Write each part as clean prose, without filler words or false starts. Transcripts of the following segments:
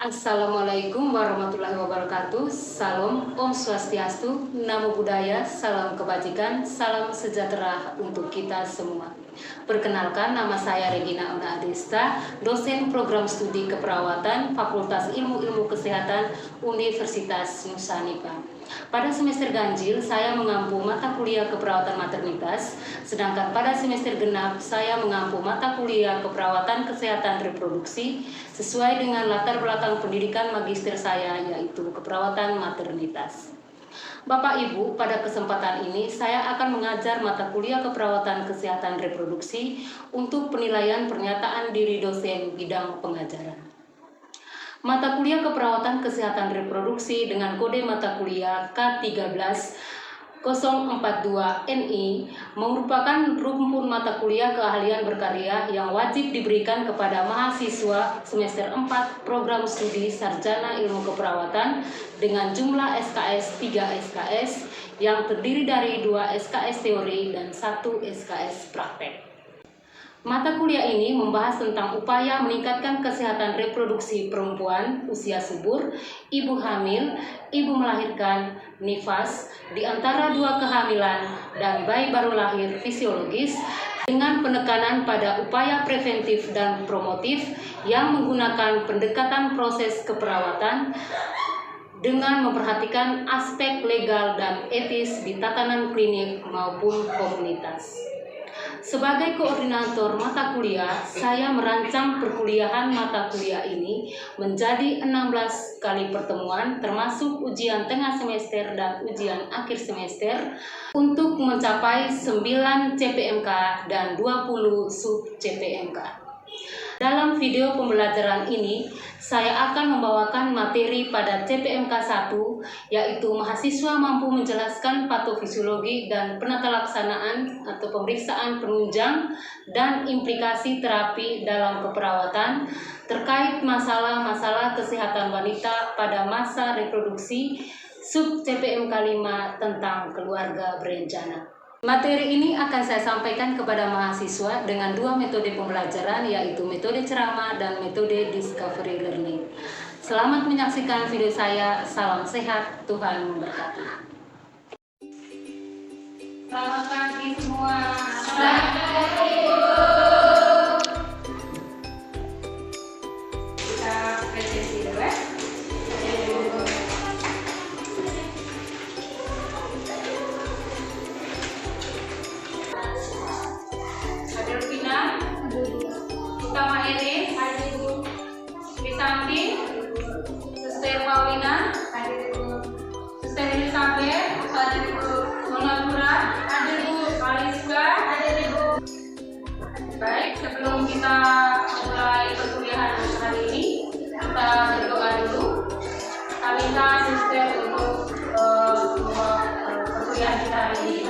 Assalamualaikum warahmatullahi wabarakatuh. Salam, Om Swastiastu, Namo Buddhaya, salam kebajikan, salam sejahtera untuk kita semua. Perkenalkan, nama saya Regina Ona Adesta, dosen program studi keperawatan Fakultas Ilmu Kesehatan Universitas Nusa Nipah. Pada semester ganjil, saya mengampu mata kuliah keperawatan maternitas, sedangkan pada semester genap, saya mengampu mata kuliah keperawatan kesehatan reproduksi sesuai dengan latar belakang pendidikan magister saya, yaitu keperawatan maternitas. Bapak Ibu, pada kesempatan ini saya akan mengajar mata kuliah keperawatan kesehatan reproduksi untuk penilaian pernyataan diri dosen bidang pengajaran. Mata kuliah keperawatan kesehatan reproduksi dengan kode mata kuliah K13042NI merupakan rumpun mata kuliah keahlian berkarya yang wajib diberikan kepada mahasiswa semester 4 program studi sarjana ilmu keperawatan dengan jumlah SKS 3 SKS yang terdiri dari 2 SKS teori dan 1 SKS praktek. Mata kuliah ini membahas tentang upaya meningkatkan kesehatan reproduksi perempuan usia subur, ibu hamil, ibu melahirkan, nifas, di antara 2 kehamilan, dan bayi baru lahir fisiologis dengan penekanan pada upaya preventif dan promotif yang menggunakan pendekatan proses keperawatan dengan memperhatikan aspek legal dan etis di tatanan klinik maupun komunitas. Sebagai koordinator mata kuliah, saya merancang perkuliahan mata kuliah ini menjadi 16 kali pertemuan termasuk ujian tengah semester dan ujian akhir semester untuk mencapai 9 CPMK dan 20 sub CPMK. Dalam video pembelajaran ini, saya akan membawakan materi pada CPMK 1, yaitu mahasiswa mampu menjelaskan patofisiologi dan penata laksanaan atau pemeriksaan penunjang dan implikasi terapi dalam keperawatan terkait masalah-masalah kesehatan wanita pada masa reproduksi sub CPMK 5 tentang keluarga berencana. Materi ini akan saya sampaikan kepada mahasiswa dengan 2 metode pembelajaran, yaitu metode ceramah dan metode discovery learning. Selamat menyaksikan video saya. Salam sehat, Tuhan memberkati. Selamat pagi semua. Selamat pagi. Kita presentasi dulu ya. Utama Erin, di samping Suster Paulina, Suster Elizabeth, Monapura, ada Bu Aliska, ada Bu. Baik, sebelum kita mulai perkuliahan hari ini, kita berdoa dulu. Kalina Suster untuk perkuliahan kita hari ini.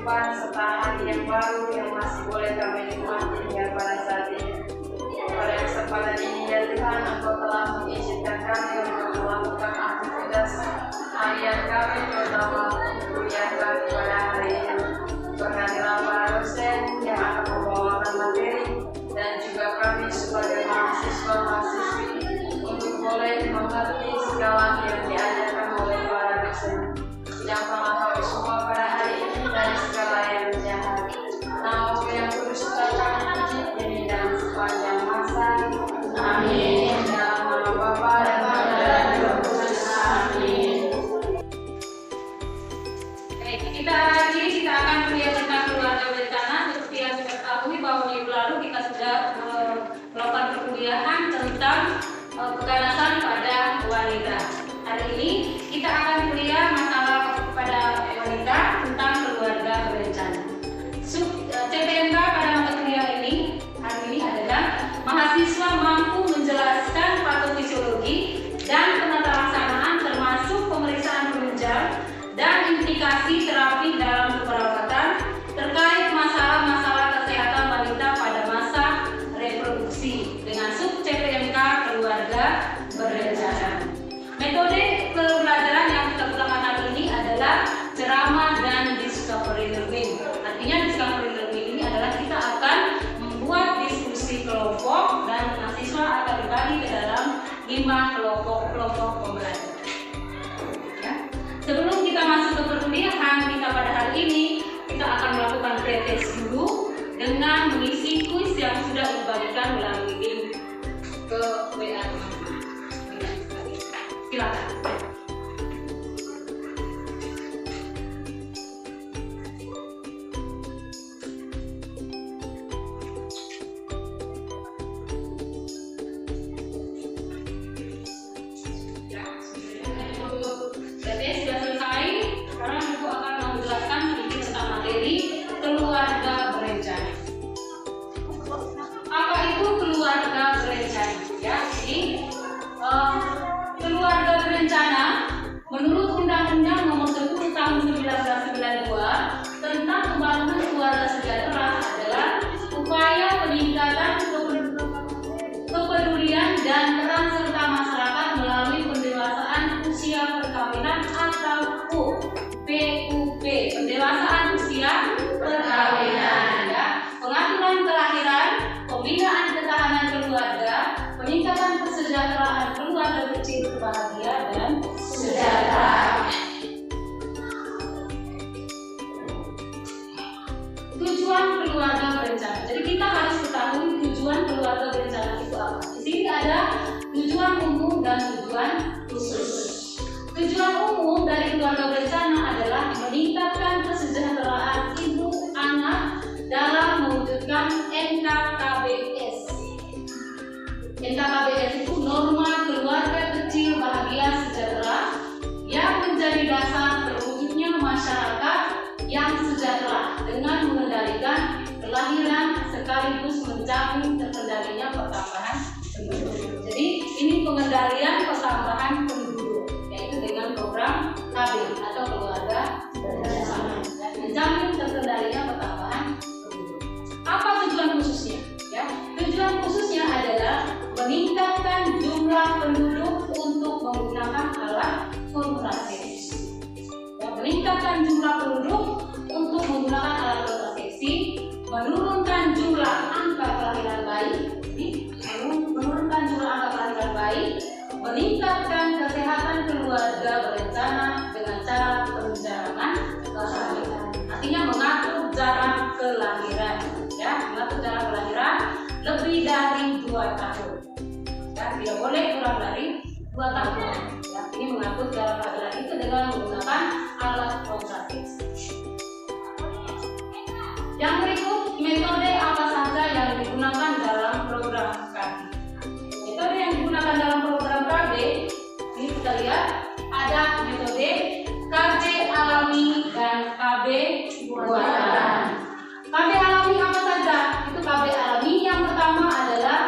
Serta hari yang baru yang masih boleh kami nikmati hingga pada saat ini. Pada kesempatan ini ya Tuhan, Engkau telah mengizinkan kami untuk melakukan aktivitas harian kami, terutama kuliah kami pada hari ini. Berkatilah para dosen yang akan membawakan materi dan juga kami sebagai mahasiswa-mahasiswi untuk boleh mengerti segala yang diajarkan oleh para dosen. Jamkanlah kami semua pada hari ini dari segala yang jahat. Nama yang kudus kami puji kini dan sepanjang masa. Amin. Dalam nama Bapa dan Putra dan Roh Kudus. Amin. Baik, kita akan melihat tentang keluarga berencana. Seperti yang kita ketahui bahwa minggu lalu kita sudah melakukan perkuliahan tentang keganasan pada wanita. Hari ini kita akan kuliah masalah pada wanita tentang keluarga berencana. CPMK pada mata kuliah ini hari ini adalah mahasiswa mampu menjelaskan patofisiologi dan penata laksanaan termasuk pemeriksaan penunjang dan implikasi terapi dalam keperawatan mengisi kuis yang sudah dibagikan melalui link ke WA teman-teman. Silakan. Menurut Undang-Undang Nomor 10 Tahun 1992 tentang Pembangunan Keluarga Sejahtera adalah upaya peningkatan kepedulian dan peran serta masyarakat melalui pendewasaan usia perkawinan atau PUP, pendewasaan usia perkawinan, ya. Pengaturan kelahiran, pembinaan ketahanan keluarga, peningkatan kesejahteraan keluarga kecil bahagia dan sejahtera. Tujuan keluarga berencana. Jadi kita harus ketahui tujuan keluarga berencana itu apa. Di sini ada tujuan umum dan tujuan khusus. Tujuan umum dari keluarga berencana adalah meningkatkan kesejahteraan ibu anak dalam mewujudkan NKKBS. NKKBS itu norma keluarga kecil bahagia sejahtera yang menjadi dasar terwujudnya masyarakat yang sejahtera dengan mengendalikan kelahiran sekaligus menjamin terkendalinya pertambahan penduduk. Jadi ini pengendalian pertambahan penduduk, yaitu dengan program KB atau keluarga berencana, menjamin terkendalinya pertambahan penduduk. Apa tujuan khususnya? Ya, tujuan khususnya adalah meningkatkan jumlah penduduk untuk menggunakan alat kontrasepsi. Ya, meningkatkan jumlah penduduk untuk menggunakan alat kontrasepsi, menurunkan jumlah angka kelahiran bayi, menurunkan jumlah angka kelahiran bayi, meningkatkan kesehatan keluarga berencana dengan cara perencanaan kehamilan. Artinya mengatur jarak kelahiran, ya, mengatur jarak kelahiran lebih dari 2 tahun. Ya, tidak boleh kurang dari 2 tahun. Ya, ini mengatur jarak kelahiran itu dengan menggunakan alat kontrasepsi. Yang berikut, metode apa saja yang digunakan dalam program KB. Metode yang digunakan dalam program KB, ini kita lihat ada metode KB alami dan KB buatan. KB alami apa saja? Itu KB alami yang pertama adalah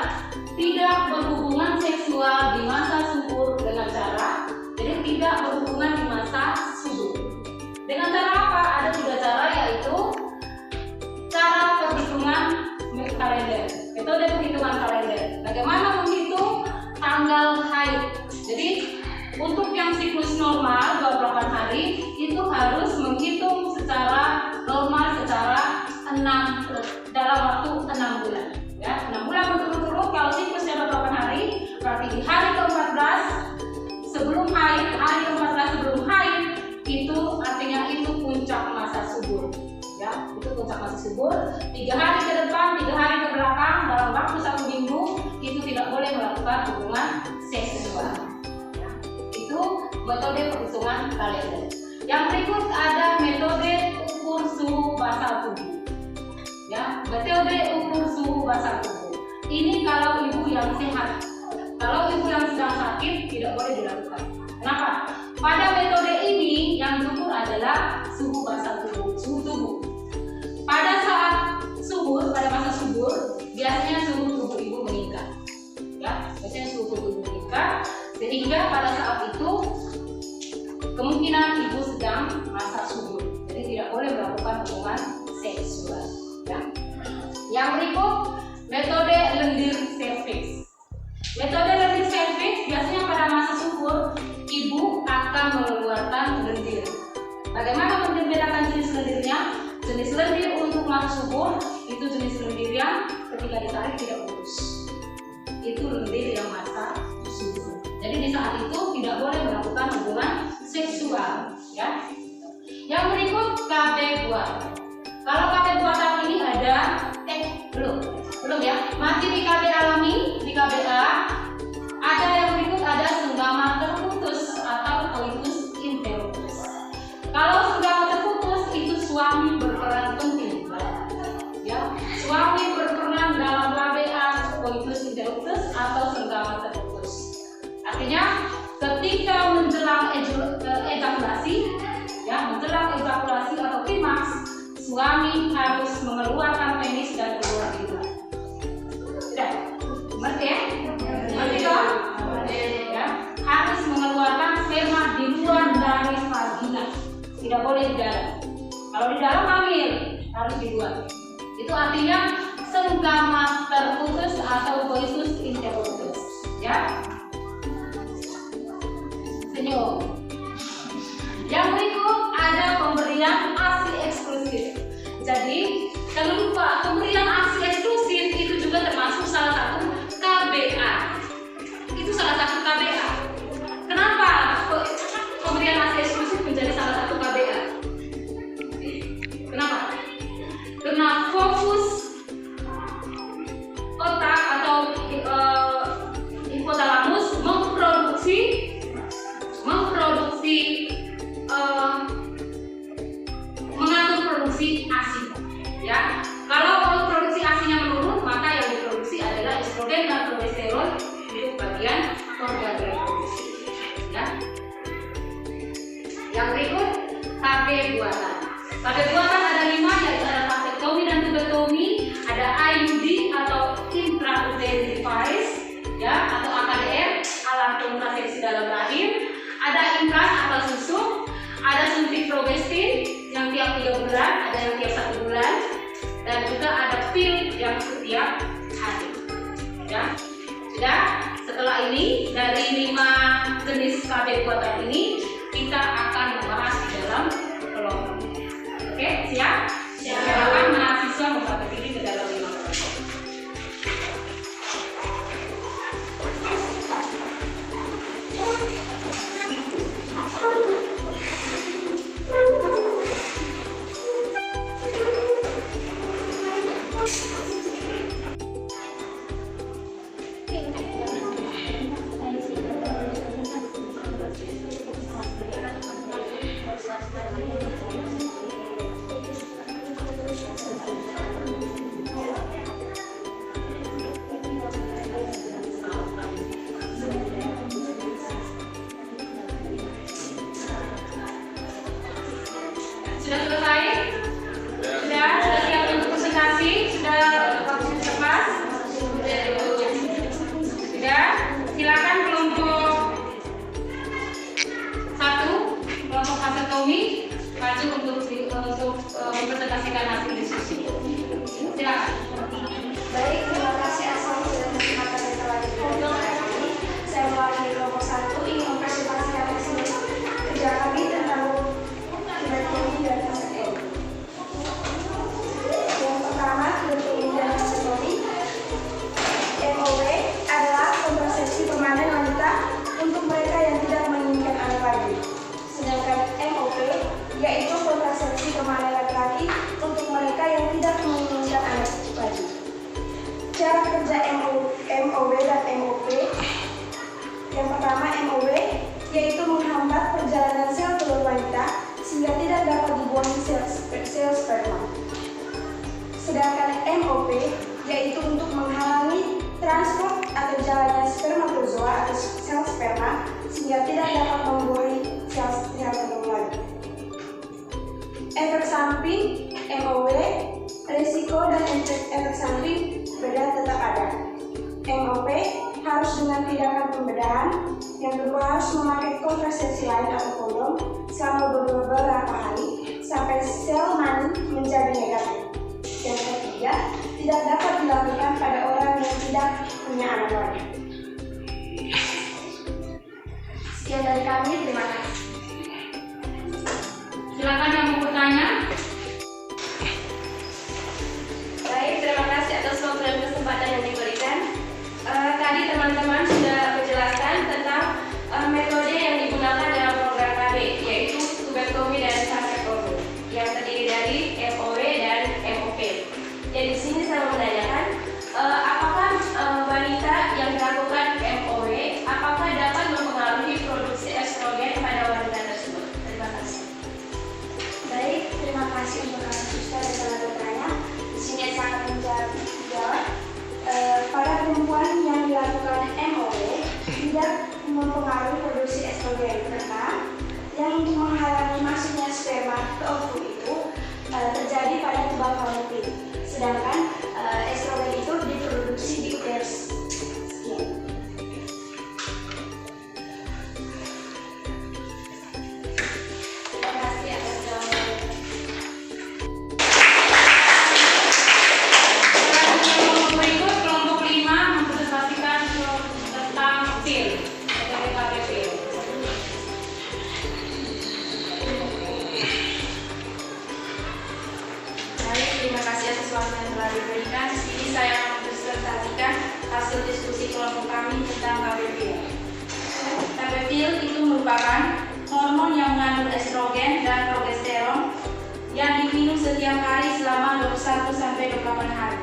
tidak berhubungan seksual di masa subur dengan cara, jadi tidak berhubungan di masa subur. Dengan cara apa? Ada 3 cara, yaitu cara perhitungan kalender, metode perhitungan kalender. Bagaimana menghitung tanggal haid? Jadi untuk yang siklus normal 28 hari itu harus menghitung secara normal secara dalam waktu 6 bulan. Ya, 6 bulan berturut-turut. Kalau siklusnya 28 hari, berarti di hari ke-14 sebelum haid, hari ke-14 sebelum haid, itu artinya itu puncak masa subur. Ya, itu puncak masa subur. 3 hari ke depan, 3 hari ke belakang, dalam waktu 1 minggu itu tidak boleh melakukan hubungan seksual. Ya, itu metode perhitungan kalender. Yang berikut ada metode ukur suhu basal tubuh. Ya, metode ukur suhu basal tubuh. Ini kalau ibu yang sehat. Kalau ibu yang sedang sakit tidak boleh dilakukan. Kenapa? Pada metode ini yang diukur adalah suhu basal tubuh, suhu tubuh. Pada saat subur, pada masa subur, biasanya suhu tubuh ibu meningkat. Ya, biasanya suhu tubuh ibu meningkat, sehingga pada saat itu kemungkinan ibu sedang masa subur. Jadi tidak boleh melakukan hubungan seksual. Ya. Yang berikut metode lendir cervix. Metode lendir cervix biasanya pada masa subur ibu akan mengeluarkan lendir. Bagaimana membedakan jenis lendirnya? Jenis lendir untuk masa subur itu jenis lendir yang ketika ditarik tidak putus. Itu lendir yang masa subur. Jadi di saat itu tidak boleh melakukan hubungan seksual. Ya. Yang berikut KB buatan. Kalau KB buatan ini ada belum. belum ya. Masih di KB alami, di KBA ada yang berikut, ada senggama terputus atau coitus interruptus. Kalau senggama terputus itu suami berperan penting, ya. Suami berperan dalam KBA coitus interruptus atau senggama terputus. Artinya ketika menjelang ejakulasi, ya, menjelang ejakulasi atau klimaks, suami harus mengeluarkan penis dan keluar di luar. Sudah, ngerti ya? Ngerti toh? Ya, harus mengeluarkan sperma di luar dari vagina, tidak boleh di dalam. Kalau di dalam hamil, harus di luar. Itu artinya senggama terputus atau coitus interruptus, ya. Senyum. Yang berikut ada pemberian ASI eksklusif. Jadi jangan lupa, pemberian ASI eksklusif itu juga termasuk salah satu KBA. Itu salah satu KBA. Kenapa pemberian ASI eksklusif menjadi salah satu KBA? Kenapa? Karena fokus otak atau hipotalamus memproduksi mengatur produksi ASI, ya. Kalau produksi ASI-nya menurun, maka yang diproduksi adalah estrogen dan progesteron untuk bagian organ reproduksi, ya. Yang berikut KB buatan. KB buatan ada 5, yaitu ada vasectomy dan tubectomy, ada IUD atau intrauterine device, ya, atau AKDR, alat kontrasepsi dalam rahim, ada implan atau susu, ada suntik progestin yang tiap 3 bulan, ada yang tiap 1 bulan, dan juga ada pil yang setiap hari, ya. Sudah. Setelah ini, dari 5 jenis KB buatan ini kita akan membahas di dalam kelompok. Oke, siap? Silakan mahasiswa membuat diri ke dalam 5 kelompok. Sudah selesai? Sudah siap untuk presentasi? Sudah waktu cepat? Sudah? Silakan kelompok 1, kelompok vasectomy, maju untuk mempresentasikan hasil diskusi. Silakan. Baik, terima kasih atas kesempatan yang telah diberikan. Saya mewakili kelompok 1 ingin mempresentasikan hasil kerja kami tentang tubectomy dan vasectomy. Yang pertama, tubectomy dan vasectomy. MOW adalah kontrasepsi permanen wanita untuk mereka yang tidak menginginkan anak lagi. Sedangkan MOP yaitu kontrasepsi permanen laki-laki untuk mereka yang tidak menginginkan anak lagi. Cara kerja MOW dan MOP. Yang pertama, MOW yaitu menghambat perjalanan sel telur wanita sehingga tidak dapat dibuang sel sperma. Sedangkan MOP yaitu untuk menghalangi transport atau jalannya spermatozoa atau sel sperma sehingga tidak dapat membuahi sel telur lagi. Efek samping MOW, risiko dan efek samping bedah tetap ada. MOP harus dengan tindakan pembedahan, yang kedua harus memakai kontrasepsi lain atau kondom selama beberapa hari sampai sel mani menjadi negatif. Yang ketiga, tidak dapat dilakukan pada orang yang tidak punya anak lagi. Sekian dari kami, terima kasih. Silakan yang mau bertanya. Baik, terima kasih atas waktu dan kesempatan yang diberikan. Tadi teman-teman sudah menjelaskan tentang metode yang digunakan dalam program KB, yaitu tubectomy dan vasectomy, yang terdiri dari MOW dan MOP. Jadi di sini saya mau menanyakan, mempengaruhi produksi estrogen karena yang menghalangi masuknya sperma ke ovum itu terjadi pada tubal falopin. Sedangkan estrogen itu diproduksi di uterus. Sekian. Terima kasih atas jawabannya. Berikut kelompok 5 mempresentasikan tentang pil, PKB pil. Baik, terima kasih atas waktu yang telah diberikan. Di sini saya akan mempresentasikan hasil diskusi kelompok kami tentang KB pil. KB pil itu merupakan hormon yang mengandung estrogen dan progesteron yang diminum setiap hari selama 21-28 hari.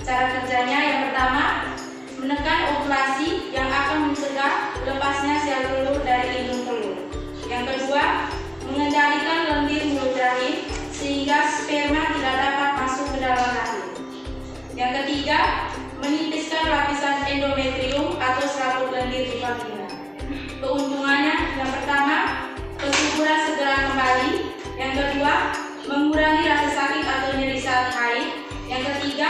Cara kerjanya yang pertama, menekan ovulasi yang akan mencegah lepasnya sel telur dari indung telur. Yang kedua, mengendalikan lendir mulut rahim sehingga sperma tidak dapat masuk ke dalam rahim. Yang ketiga, menipiskan lapisan endometrium atau selaput lendir di vagina. Keuntungannya yang pertama, kesuburan segera kembali. Yang kedua, mengurangi rasa sakit atau nyeri saat haid. Yang ketiga,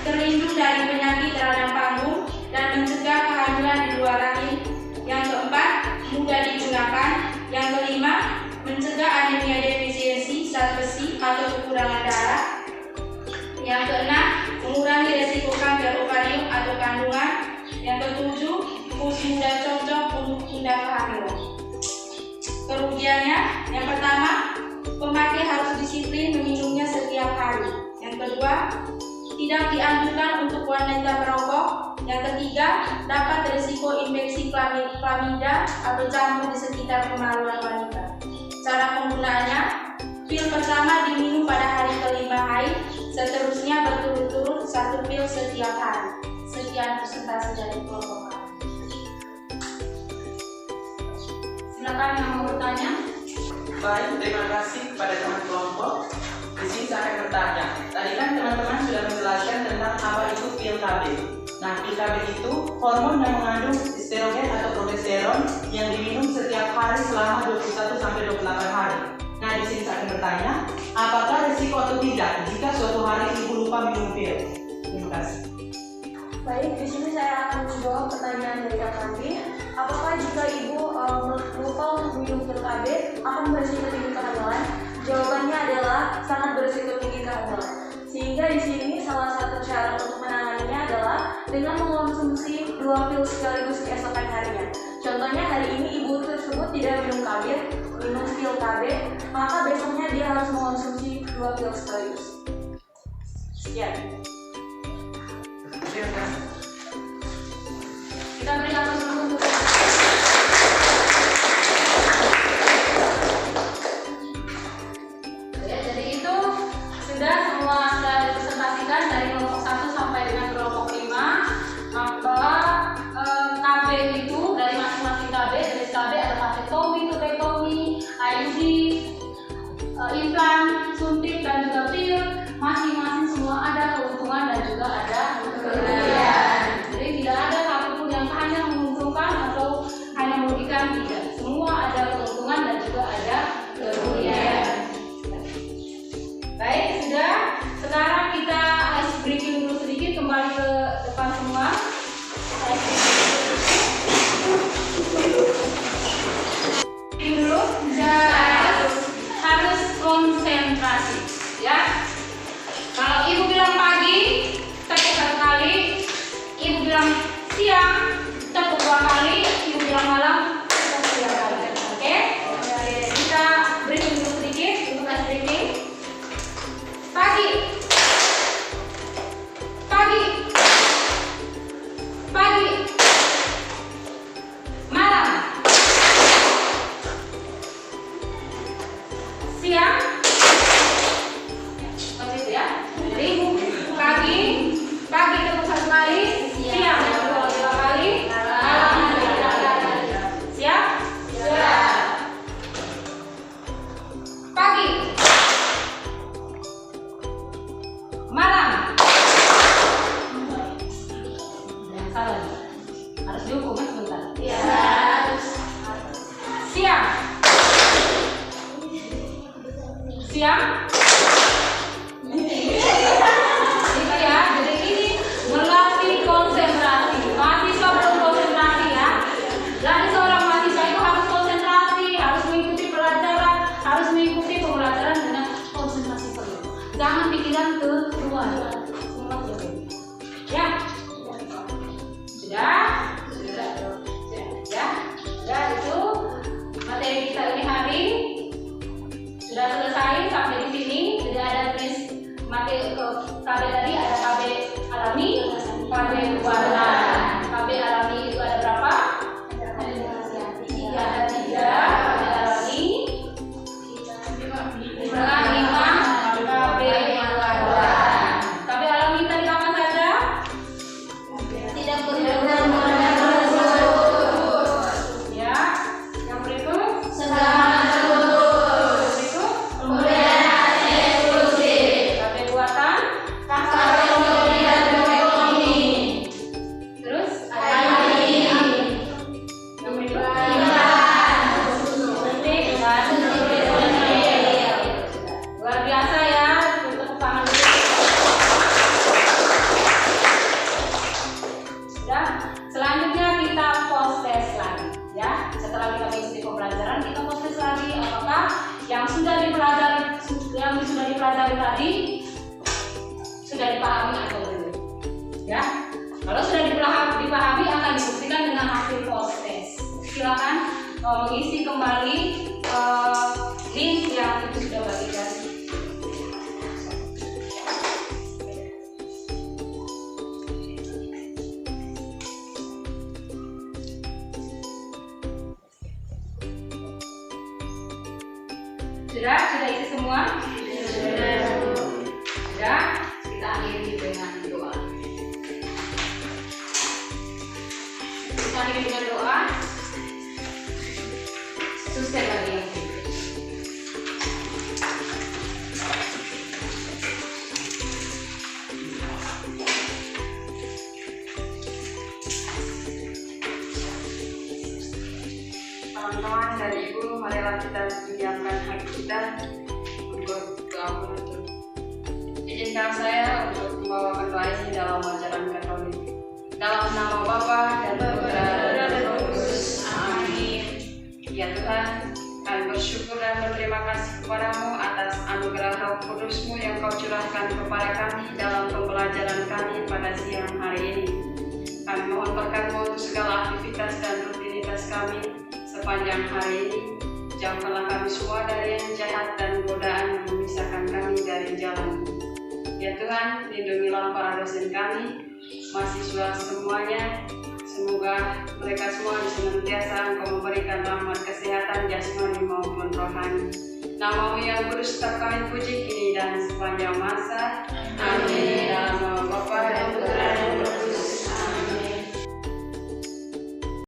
terlindung dari penyakit radang panggung dan mencegah kehamilan di luar rahim. Yang keempat, mudah digunakan. Yang kelima, mencegah anemia defisiensi zat besi atau kekurangan darah. Yang keenam, mengurangi resiko kanker ovarium atau kandungan. Yang ketujuh, usia muda cocok untuk tindak kehamilan. Kerugiannya, yang pertama, pemakai harus disiplin meminumnya setiap hari. Yang kedua, tidak dianjurkan untuk wanita perokok. Yang ketiga, dapat berisiko infeksi klamida atau jamur di sekitar kemaluan wanita. Cara penggunaannya, pil pertama diminum pada hari kelima haid, seterusnya berturut-turut 1 pil setiap hari. Sekian presentasi dari kelompok kami. Silakan yang mau bertanya. Baik, terima kasih kepada teman kelompok. Di sini saya akan bertanya. Tadi kan teman-teman sudah menjelaskan tentang apa itu pil KB. Nah, pil KB itu hormon yang mengandung estrogen atau progesteron yang diminum setiap hari selama 21-28 hari. Nah, di sini saya akan bertanya, apakah risiko atau tidak jika suatu hari ibu lupa minum pil? Terima kasih. Baik, di sini saya akan menjawab pertanyaan dari Kak Kandi. Apakah jika ibu lupa untuk minum pil KB akan berisiko tinggi kehamilan? Jawabannya adalah sangat berisiko tinggi kehamilan. Sehingga di sini salah satu cara untuk menanganinya adalah dengan mengonsumsi 2 pil sekaligus keesokan harinya. Contohnya hari ini ibu tersebut tidak minum KB, minum pil KB, maka besoknya dia harus mengonsumsi 2 pil sekaligus. Sekian. Terima kasih. Kita beri aplaus dulu untuk ya, jadi itu sudah semua sudah dipresentasikan dari kelompok 1 sampai dengan kelompok 5. Maka KB itu dari masing-masing KB, dari KB ada vasektomi, tutektomi, IUD, implan, suntik dan juga pil. Masing-masing semua ada keuntungan dan juga ada kerugian. Jadi tidak ada satupun yang hanya menguntungkan atau hanya merugikan, tidak. Semua ada keuntungan dan juga ada kerugian. Baik, sudah. Sekarang kita ice breaking dulu sedikit, kembali ke depan semua. Ice breaking dulu. Harus konsentrasi, ya. Kalau ibu bilang pagi, tepuk 1 kali. Ibu bilang siang, tepuk 2 kali. Ibu bilang malam, tepuk 3 kali. Oke? Kita briefing dulu sedikit untuk ice breaking. Pagi, pagi, pagi, malam, siang. Seperti itu ya. Jadi pagi tepuk 1 kali, siang tepuk 2 kali, malam 3 kali. Siap? Siap. Pagi, malam. Salah. Harus dihukum sebentar. Ya. Siap? Itu ya, jadi ini melatih konsentrasi. Mahasiswa belum konsentrasi ya. Jadi seorang mahasiswa itu harus konsentrasi, harus mengikuti pelajaran, harus mengikuti pembelajaran dengan konsentrasi penuh. Jangan pikiran keluar. Ya. Sudah? Ya, itu materi kita ini hari sudah selesai sampai di sini. Sudah ada tulis materi KB tadi, ada KB alami, KB warna. KB alami itu ada berapa? Ada 3 KB alami, 5 KB warna. KB alami tadi apa saja? Tidak perlu. Ya, yang berikut segala. Yang sudah dipelajari tadi sudah dipahami atau belum? Ya, kalau sudah dipahami akan dibuktikan dengan hasil post test. Silakan mengisi kembali link yang itu sudah bagikan. Sudah isi semua? Sudah, kita akhiri dengan doa. Kita akhiri dengan doa. Sukses bagi yang teman-teman dan ibu, marilah kita menyiapkan hati kita untuk doa penutup. Izinkan saya untuk membawakan doa ini dalam ajaran Katolik. Dalam nama Bapa dan Putra dan Roh Kudus. Amin. Ya Tuhan, kami bersyukur dan berterima kasih kepadamu atas anugerah Roh Kudus-Mu yang Kau curahkan kepada kami dalam pembelajaran kami pada siang hari ini. Kami mohon berkat-Mu untuk segala aktivitas dan rutinitas kami sepanjang hari ini. Jauhkanlah kami semua dari yang jahat dan godaan yang memisahkan kami dari jalan. Ya Tuhan, lindungilah para dosen kami, mahasiswa semuanya. Semoga mereka semua senantiasa Engkau memberikan rahmat kesehatan jasmani maupun rohani. Nama-Mu yang kudus tetap kami puji kini dan sepanjang masa. Amin. Dalam nama Bapa